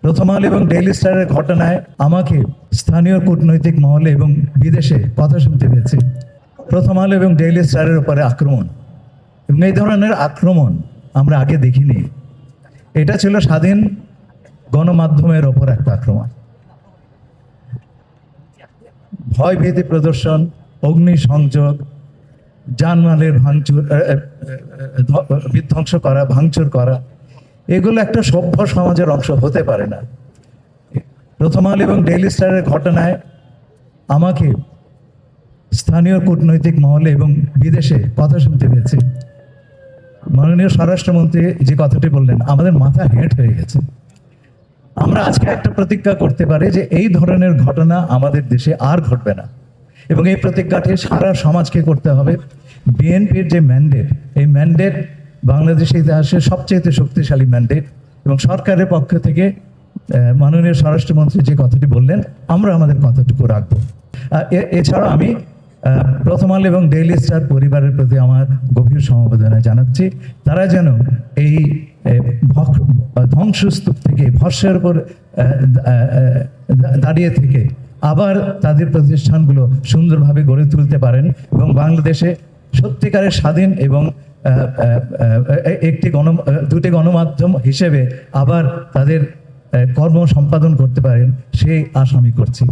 প্রথম আলো এবং ডেইলি স্টারের ঘটনায় আমাকে স্থানীয় কূটনৈতিক মহলে এবং বিদেশে কথা শুনতে হয়েছে। প্রথম আলো এবং ডেইলি স্টারের উপরে আক্রমণ, এবং এই ধরনের আক্রমণ আমরা আগে দেখিনি। এটা ছিল স্বাধীন গণমাধ্যমের ওপর একটা আক্রমণ। ভয় ভীতি প্রদর্শন, অগ্নিসংযোগ, জানমালের বিধ্বংস করা, ভাঙচুর করা, এগুলো একটা সভ্য সমাজের অংশ হতে পারে না। প্রথম আলো এবং ডেইলি স্টারের ঘটনায় আমাকে স্থানীয় কূটনৈতিক মহলে এবং বিদেশে কথা শুনতে হয়েছে। মাননীয় স্বরাষ্ট্রমন্ত্রী যে কথাটি বললেন, আমাদের মাথা হেঁট হয়ে গেছে। আমরা আজকে একটা প্রতিজ্ঞা করতে পারি যে এই ধরনের ঘটনা আমাদের দেশে আর ঘটবে না, এবং এই প্রতিজ্ঞাটি সারা সমাজকে করতে হবে। বিএনপির যে ম্যান্ডেট, এই ম্যান্ডেট বাংলাদেশের ইতিহাসে সবচেয়ে শক্তিশালী ম্যান্ডেট, এবং সরকারের পক্ষ থেকে মাননীয় স্বরাষ্ট্রমন্ত্রী যে কথাটি বললেন, আমরা আমাদের কথাটুকু রাখবো। এছাড়া আমি প্রথম আলো এবং ডেইলি স্টার পরিবারের প্রতি আমার গভীর সমবেদনা জানাচ্ছি। তারা যেন এই ধ্বংসস্তূপ থেকে, ভস্যের উপর দাঁড়িয়ে থেকে আবার তাদের প্রতিষ্ঠানগুলো সুন্দরভাবে গড়ে তুলতে পারেন, এবং বাংলাদেশে সত্যিকারের স্বাধীন এবং দুটি গণমাধ্যম হিসেবে আবার তাদের কর্ম সম্পাদন করতে পারেন, সেই আশা আমি করছি।